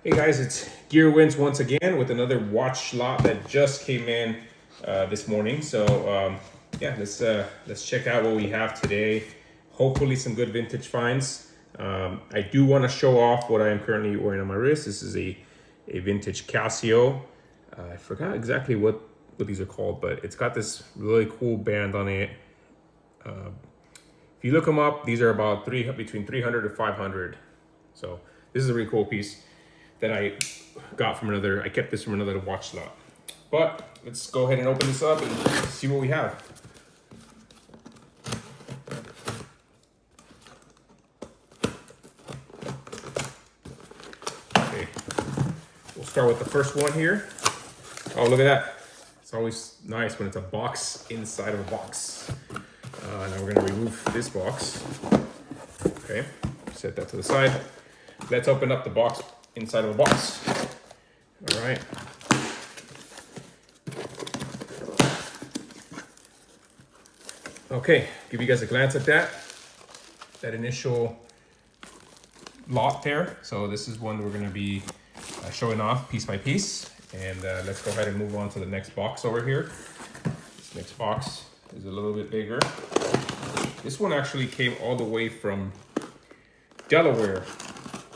Hey guys, it's Gear Wins once again with another watch lot that just came in this morning. So yeah, let's check out what we have today. Hopefully some good vintage finds. I do want to show off what I am currently wearing on my wrist. This is a vintage Casio. I forgot exactly what these are called, but it's got this really cool band on it. If you look them up, these are about between 300 to 500. So this is a really cool piece that I got from another, I kept this from another watch lot. But let's go ahead and open this up and see what we have. Okay, we'll start with the first one here. Oh, look at that. It's always nice when it's a box inside of a box. Now we're gonna remove this box. Okay, set that to the side. Let's open up the box inside of a box. All right. Okay, give you guys a glance at that initial lot there. So this is one we're gonna be showing off piece by piece. And let's go ahead and move on to the next box over here. This next box is a little bit bigger. This one actually came all the way from Delaware.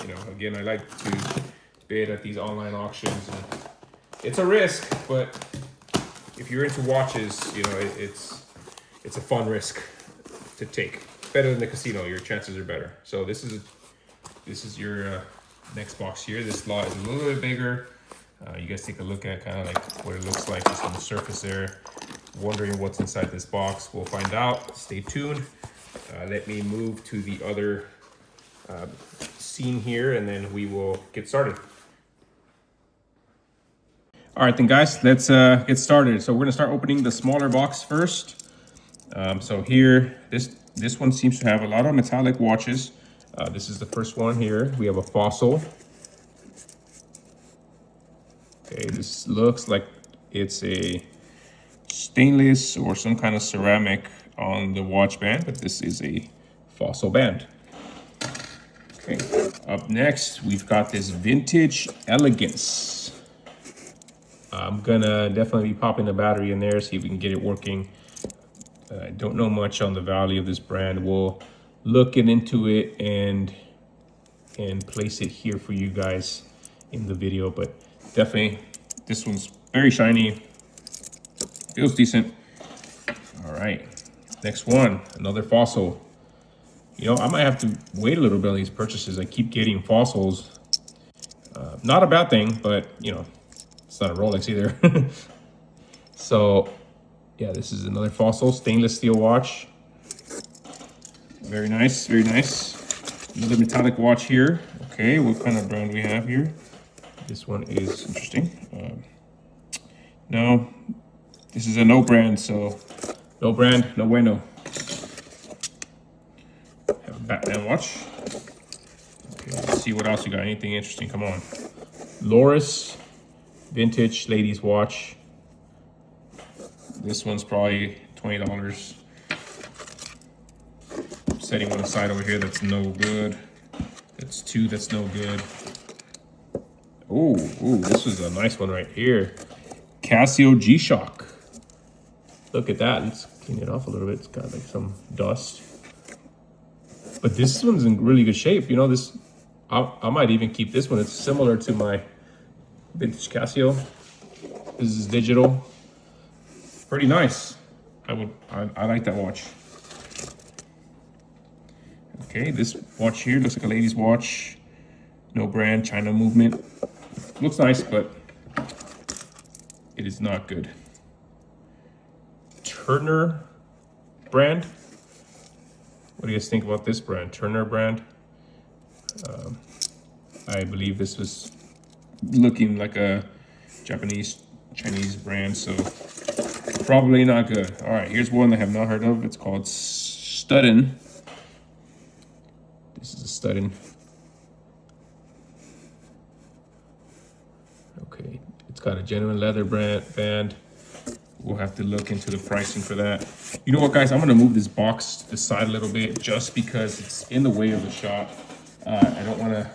You know, again, I like to bid at these online auctions. And it's a risk, but if you're into watches, you know, it's a fun risk to take. Better than the casino, your chances are better. So this is your next box here. This lot is a little bit bigger. You guys take a look at kind of like what it looks like just on the surface there. Wondering what's inside this box. We'll find out. Stay tuned. Let me move to the other scene here and then we will get started. All right then guys, let's get started. So we're gonna start opening the smaller box first. So here, this one seems to have a lot of metallic watches. This is the first one here. We have a Fossil. Okay, this looks like it's a stainless or some kind of ceramic on the watch band, but this is a Fossil band. Okay, up next, we've got this vintage Elegance. I'm gonna definitely be popping the battery in there, see if we can get it working. I don't know much on the value of this brand. We'll look into it and place it here for you guys in the video, but definitely this one's very shiny, feels decent. All right, next one, another Fossil. You know, I might have to wait a little bit on these purchases. I keep getting Fossils. Not a bad thing, but you know, it's not a Rolex either. So yeah, this is another Fossil stainless steel watch. Very nice, very nice. Another metallic watch here. Okay, what kind of brand we have here? This one is interesting. No, this is a no brand, so no brand, no bueno. Have a Batman watch. Okay, let's see what else you got. Anything interesting? Come on. Loris, vintage ladies watch. This one's probably $20. Setting one aside over here, that's no good. That's two, that's no good. Oh, this is a nice one right here. Casio G-Shock. Look at that, let's clean it off a little bit. It's got like some dust. But this one's in really good shape. You know, this, I might even keep this one. It's similar to my vintage Casio. This is digital. Pretty nice. I like that watch. Okay, this watch here looks like a lady's watch. No brand, China movement. Looks nice, but it is not good. Turner brand. What do you guys think about this brand? Turner brand. I believe this was looking like a Chinese brand, so probably not good. All right, here's one I have not heard of. It's called Studin. This is a Studin. Okay, it's got a genuine leather band. We'll have to look into the pricing for that. You know what, guys? I'm gonna move this box to the side a little bit just because it's in the way of the shot. I don't wanna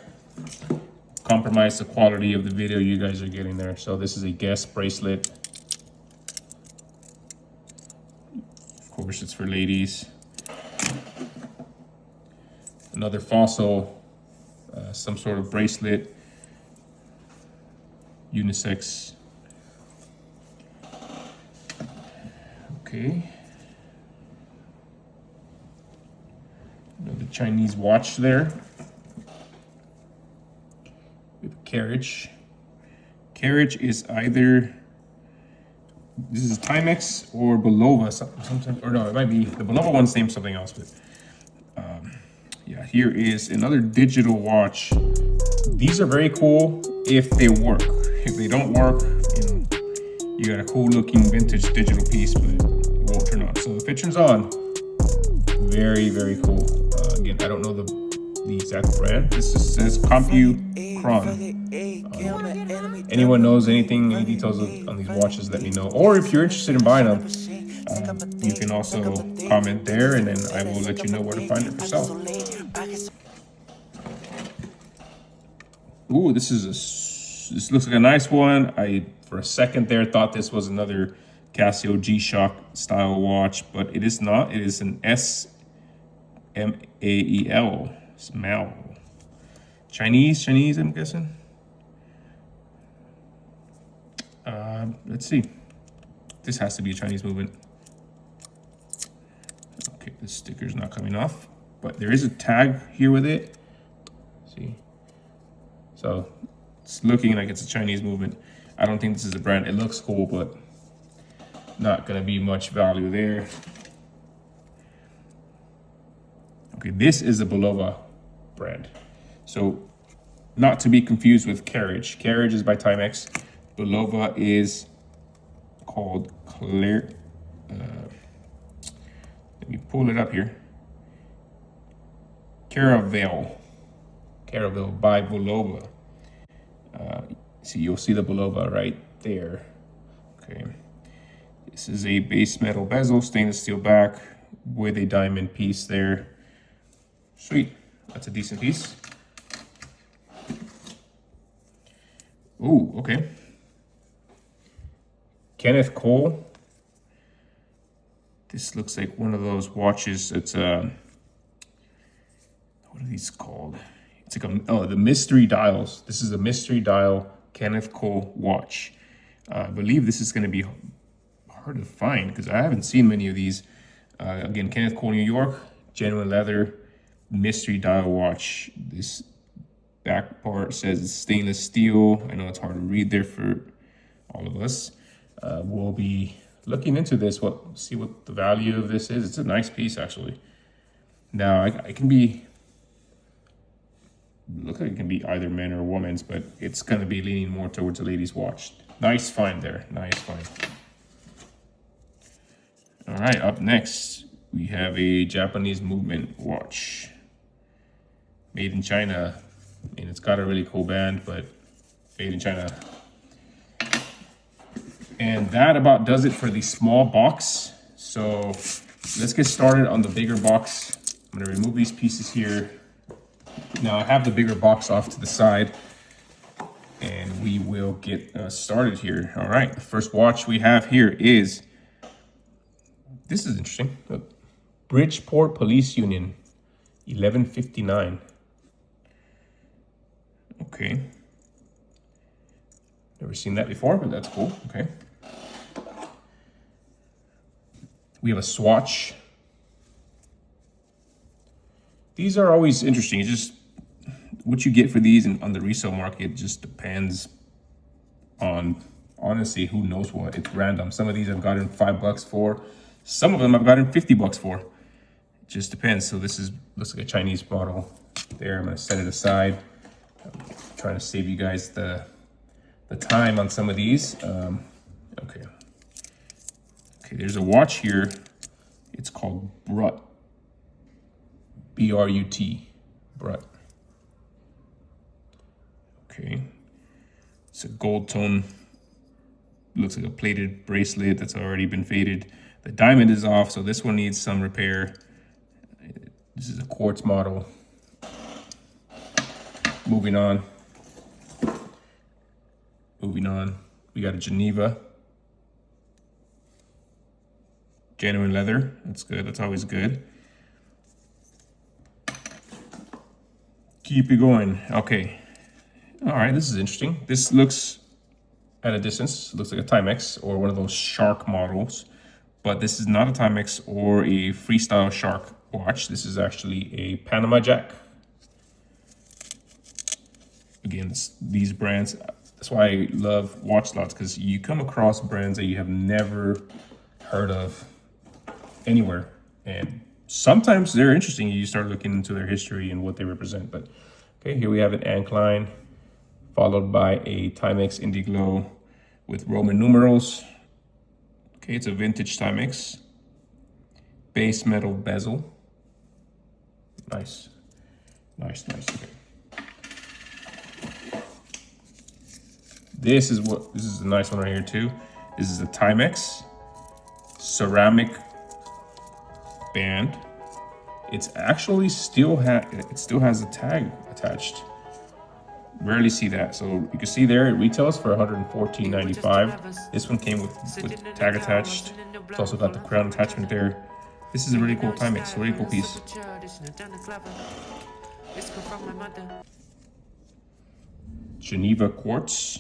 compromise the quality of the video you guys are getting there. So this is a guest bracelet. Of course, it's for ladies. Another fossil, some sort of bracelet, unisex. Okay. Another Chinese watch there. We have a carriage. Carriage is either, this is Timex or Bulova, sometimes, or no, it might be, the Bulova one's named something else, but yeah, here is another digital watch. These are very cool if they work. If they don't work, you know, you got a cool looking vintage digital piece, but it won't turn on. So if it turns on, very, very cool. Again, I don't know the exact brand. This just says CompuCron. Anyone knows anything, any details on these watches, let me know. Or if you're interested in buying them, you can also comment there, and then I will let you know where to find it for sale. Ooh, this looks like a nice one. I, for a second there, thought this was another Casio G-Shock style watch, but it is not. It is an SMAEL, smell. Chinese, I'm guessing. Let's see. This has to be a Chinese movement. Okay, the sticker's not coming off, but there is a tag here with it. See? So it's looking like it's a Chinese movement. I don't think this is a brand. It looks cool, but not gonna be much value there. Okay, this is a Bulova brand. So not to be confused with Carriage. Carriage is by Timex. Bulova is called Clear. Let me pull it up here. Caravelle by Bulova. See, you'll see the Bulova right there. Okay. This is a base metal bezel, stainless steel back with a diamond piece there. Sweet. That's a decent piece. Ooh, okay. Kenneth Cole. This looks like one of those watches. It's what are these called? It's like the mystery dials. This is a mystery dial Kenneth Cole watch. I believe this is going to be hard to find because I haven't seen many of these. Again, Kenneth Cole, New York, genuine leather, mystery dial watch. This back part says it's stainless steel. I know it's hard to read there for all of us. We'll be looking into this, see what the value of this is. It's a nice piece, actually. Now, it can be, look like it can be either men or women's, but it's going to be leaning more towards a lady's watch. Nice find there, nice find. All right, up next, we have a Japanese movement watch. Made in China. I mean, it's got a really cool band, but made in China. And that about does it for the small box. So let's get started on the bigger box. I'm gonna remove these pieces here. Now I have the bigger box off to the side and we will get started here. All right, the first watch we have here is, this is interesting. Bridgeport Police Union, 1159. Okay. Never seen that before, but that's cool. Okay. We have a swatch. These are always interesting. It's just what you get for these on the resale market just depends on, honestly, who knows what. It's random. Some of these I've gotten $5 for. Some of them I've gotten $50 for. It just depends. So this looks like a Chinese model there. I'm gonna set it aside. I'm trying to save you guys the time on some of these. Okay, there's a watch here. It's called Brut. B-R-U-T, Brut. Okay, it's a gold tone. Looks like a plated bracelet that's already been faded. The diamond is off, so this one needs some repair. This is a quartz model. Moving on. We got a Geneva. Genuine leather. That's good. That's always good. Keep it going. Okay. All right, this is interesting. This looks at a distance, looks like a Timex or one of those shark models, but this is not a Timex or a freestyle shark watch. This is actually a Panama Jack. Again, these brands, that's why I love watch lots, because you come across brands that you have never heard of anywhere. And sometimes they're interesting. You start looking into their history and what they represent. But okay, here we have an Ankline, followed by a Timex Indiglo with Roman numerals. Okay, it's a vintage Timex. Base metal bezel. Nice. Nice, nice. Okay. This is a nice one right here too. This is a Timex ceramic band. It's actually still has a tag attached. Rarely see that. So you can see there it retails for $114.95. This one came with tag attached. It's also got the crown attachment there. This is a really cool Timex, a really cool piece. Geneva quartz.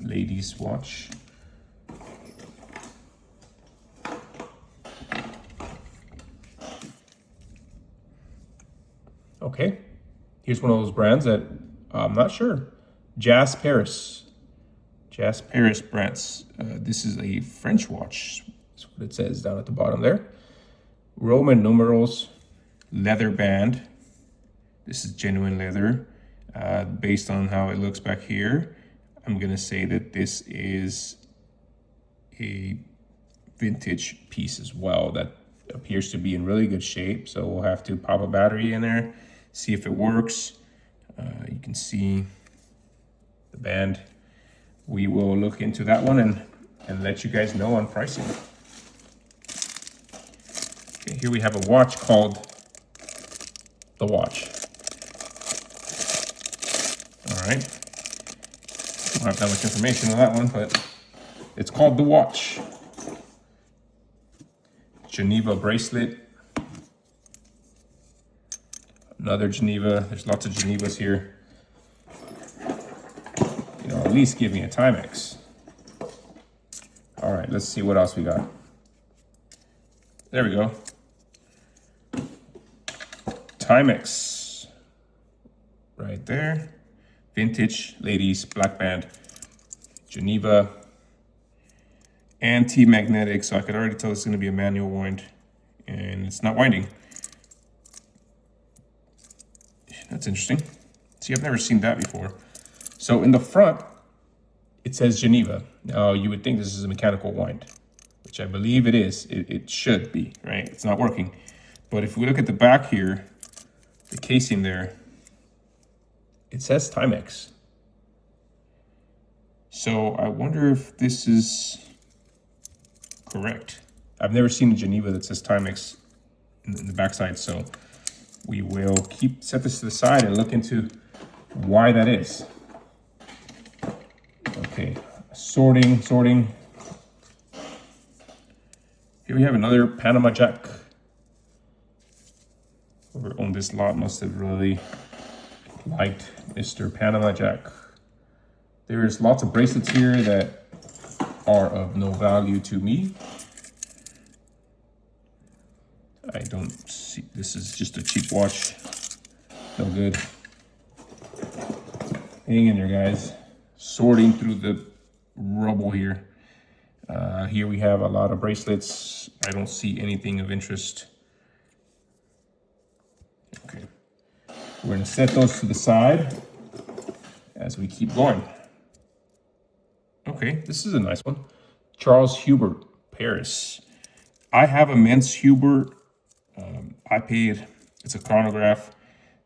Ladies watch. Okay, here's one of those brands that I'm not sure. Jazz Paris brands. This is a French watch. That's what it says down at the bottom there. Roman numerals, leather band. This is genuine leather. Based on how it looks back here, I'm gonna say that this is a vintage piece as well that appears to be in really good shape. So we'll have to pop a battery in there, see if it works. You can see the band. We will look into that one and let you guys know on pricing. Okay, here we have a watch called the Watch. All right. Don't have that much information on that one, but it's called the Watch. Geneva bracelet. Another Geneva. There's lots of Genevas here. You know, at least give me a Timex. All right, let's see what else we got. There we go. Timex. Right there. Vintage ladies black band. Geneva. Anti-magnetic, so I could already tell it's going to be a manual wind, and it's not winding. That's interesting. See, I've never seen that before. So in the front, it says Geneva. Now, you would think this is a mechanical wind, which I believe it is. It should be, right? It's not working. But if we look at the back here, the casing there, it says Timex. So I wonder if this is correct. I've never seen a Geneva that says Timex in the backside, so we will set this to the side and look into why that is. Okay, sorting. Here we have another Panama Jack. Whoever owned this lot must have really liked Mr. Panama Jack. There's lots of bracelets here that are of no value to me. I don't see, this is just a cheap watch. No good. Hang in there, guys. Sorting through the rubble here. Here we have a lot of bracelets. I don't see anything of interest. Okay. We're gonna set those to the side as we keep going. Okay, this is a nice one. Charles Hubert, Paris. I have a men's Hubert. It's a chronograph,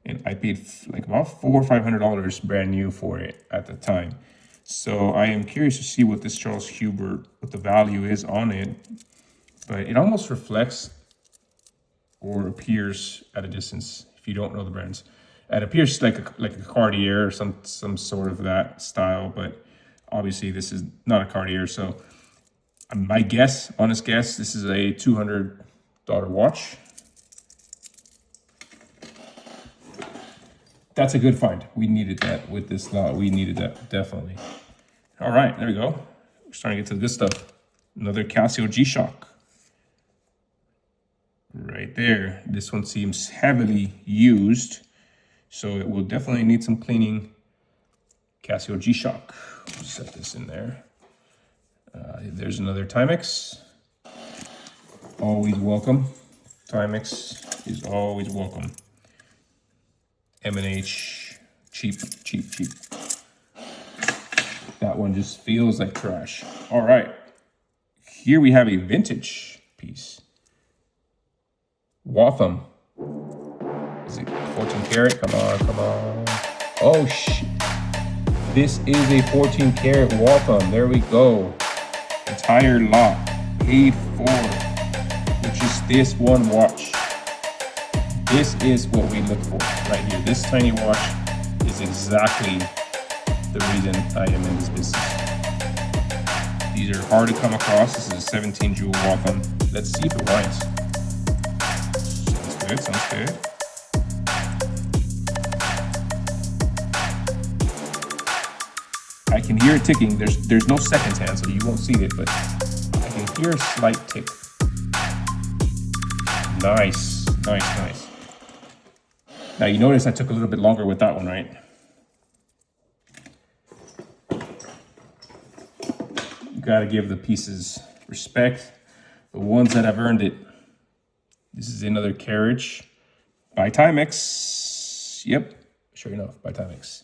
and I paid like about $400 or $500 brand new for it at the time. So I am curious to see what this Charles Hubert, what the value is on it. But it almost reflects or appears at a distance if you don't know the brands. It appears like a Cartier or some sort of that style, but obviously this is not a Cartier. So my guess, honest guess, this is a $200 watch. That's a good find. We needed that with this lot. We needed that, definitely. All right, there we go. We're starting to get to the good stuff. Another Casio G-Shock. Right there. This one seems heavily used, so it will definitely need some cleaning. Casio G-Shock. Set this in there. There's another Timex. Always welcome. Timex is always welcome. M&H, cheap. That one just feels like trash. All right, here we have a vintage piece. Waltham. Is it 14 karat? Come on. Oh, shit. This is a 14 karat Waltham. There we go. Entire lot paid for with just this one watch. This is what we look for right here. This tiny watch is exactly the reason I am in this business. These are hard to come across. This is a 17 jewel Waltham. Let's see if it rhymes. Sounds good. I can hear it ticking. There's no seconds hand, so you won't see it, but I can hear a slight tick. Nice. Now you notice I took a little bit longer with that one, right? You gotta give the pieces respect. The ones that have earned it. This is another carriage by Timex. Yep, sure enough, by Timex.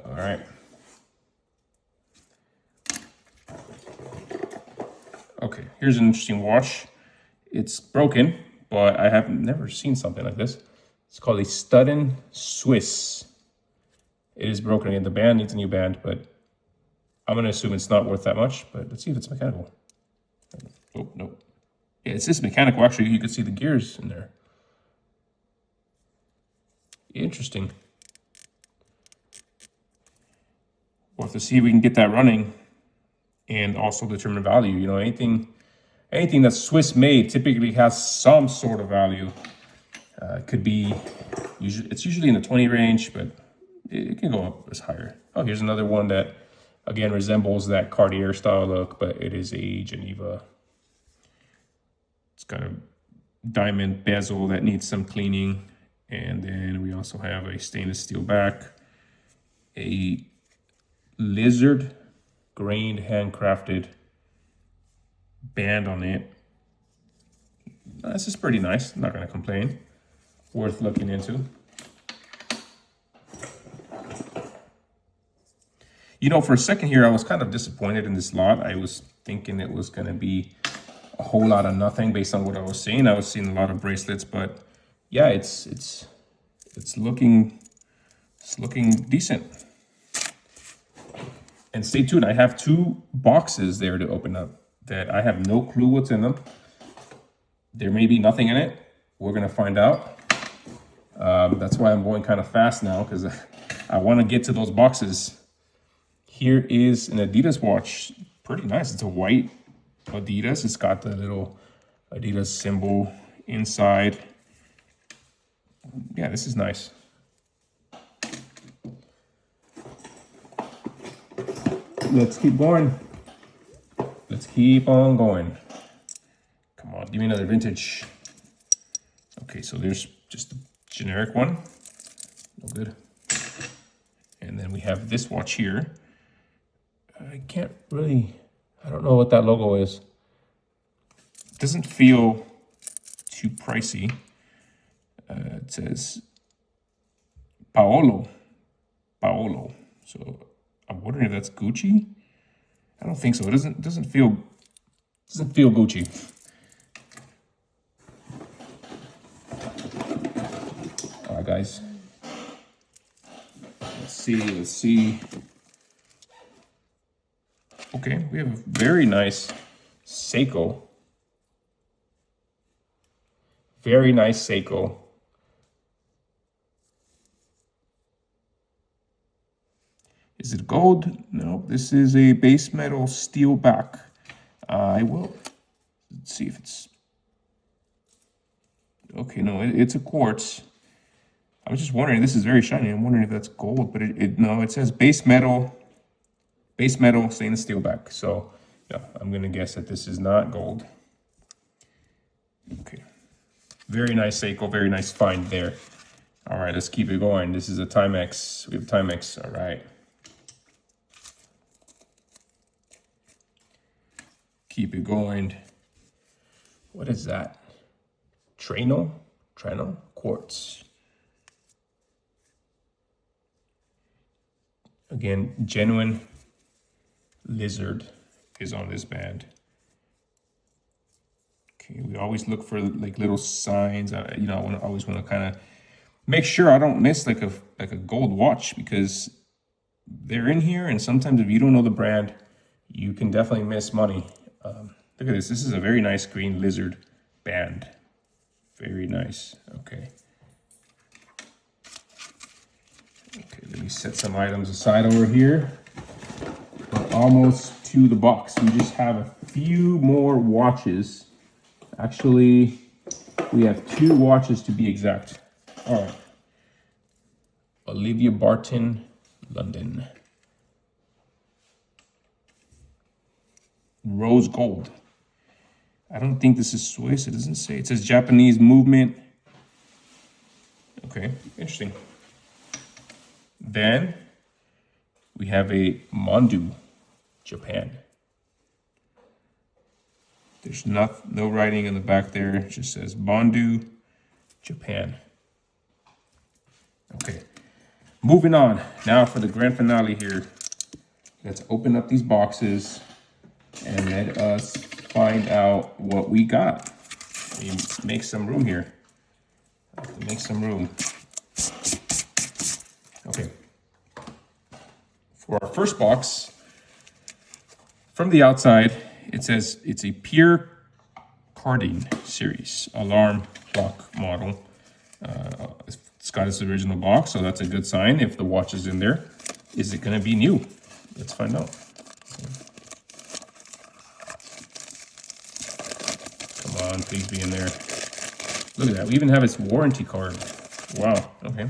All right. Okay, here's an interesting watch. It's broken, but I have never seen something like this. It's called a Studden Swiss. It is broken again. The band needs a new band, but I'm gonna assume it's not worth that much, but let's see if it's mechanical. Oh, no. Yeah, it's just mechanical. Actually, you can see the gears in there. Interesting. We'll have to see if we can get that running and also determine value. You know, anything that's Swiss made typically has some sort of value. It could be, it's usually in the 20 range, but it can go up as higher. Oh, here's another one that, again, resembles that Cartier style look, but it is a Geneva. It's got a diamond bezel that needs some cleaning. And then we also have a stainless steel back, a lizard grained handcrafted band on it. This is pretty nice. I'm not going to complain. Worth looking into. You know, for a second here, I was kind of disappointed in this lot. I was thinking it was going to be a whole lot of nothing based on what I was seeing. I was seeing a lot of bracelets, but yeah, it's looking decent. And stay tuned. I have 2 boxes there to open up that I have no clue what's in them. There may be nothing in it. We're gonna find out. That's why I'm going kind of fast now, because I want to get to those boxes. Here is an Adidas watch. Pretty nice. It's a white Adidas. It's got the little Adidas symbol inside. Yeah, this is nice. Let's keep going. Let's keep on going. Come on, give me another vintage. Okay, so there's just a generic one. No good. And then we have this watch here. I don't know what that logo is. It doesn't feel too pricey. It says Paolo. So I'm wondering if that's Gucci. I don't think so. It doesn't feel Gucci. All right, guys. Let's see. Okay, we have a very nice Seiko. Very nice Seiko. Is it gold? No, this is a base metal steel back. I will see if it's okay. No, it's a quartz. I was just wondering. This is very shiny. I'm wondering if that's gold, but no. It says base metal stainless steel back. So yeah, I'm gonna guess that this is not gold. Okay, very nice Seiko. Very nice find there. All right, let's keep it going. This is a Timex. We have Timex. All right. Keep it going. What is that? Trano quartz. Again, genuine lizard is on this band. Okay, we always look for like little signs. You know, I always want to kind of make sure I don't miss like a gold watch, because they're in here, and sometimes if you don't know the brand, you can definitely miss money. Look at this. This is a very nice green lizard band. Very nice. Okay. Okay, let me set some items aside over here. We're almost to the box. We just have a few more watches. Actually, we have 2 watches to be exact. All right. Olivia Barton, London. Rose gold. I don't think this is Swiss. It doesn't say. It says Japanese movement. Okay, interesting. Then we have a Mondu, Japan. There's no writing in the back there. It just says Mondu, Japan. Okay, moving on. Now for the grand finale here. Let's open up these boxes and let us find out what we got. Make some room here. Make some room. Okay. For our first box, from the outside, it says it's a pure carding series alarm clock model. It's got its original box, so that's a good sign if the watch is in there. Is it going to be new? Let's find out. Come on, please be in there. Look at that. We even have its warranty card. Wow. Okay.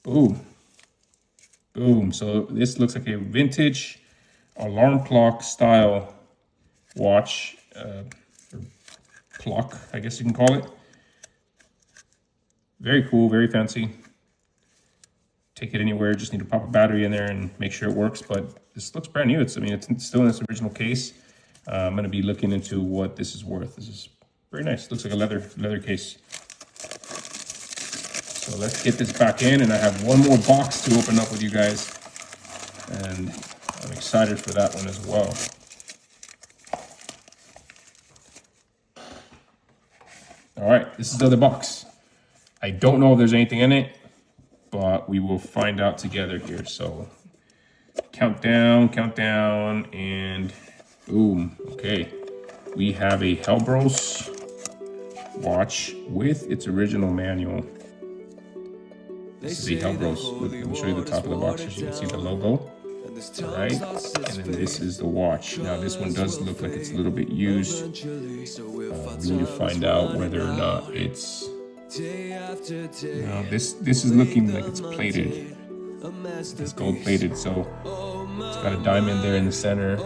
Boom. Boom. So this looks like a vintage alarm clock style watch, or clock, I guess you can call it. Very cool, very fancy. Take it anywhere, just need to pop a battery in there and make sure it works, but this looks brand new. It's still in its original case. I'm gonna be looking into what this is worth. This is very nice. Looks like a leather case. So let's get this back in, and I have one more box to open up with you guys. And I'm excited for that one as well. All right, this is the other box. I don't know if there's anything in it, but we will find out together here. So countdown, and boom. Okay, we have a Helbros watch with its original manual. This is a Helbros. Let me show you the top of the box so you can see the logo. All right, and then this is the watch. Now this one does look like it's a little bit used. We need to find out whether or not it's. Now this is looking like it's plated. It's gold plated, so it's got a diamond there in the center.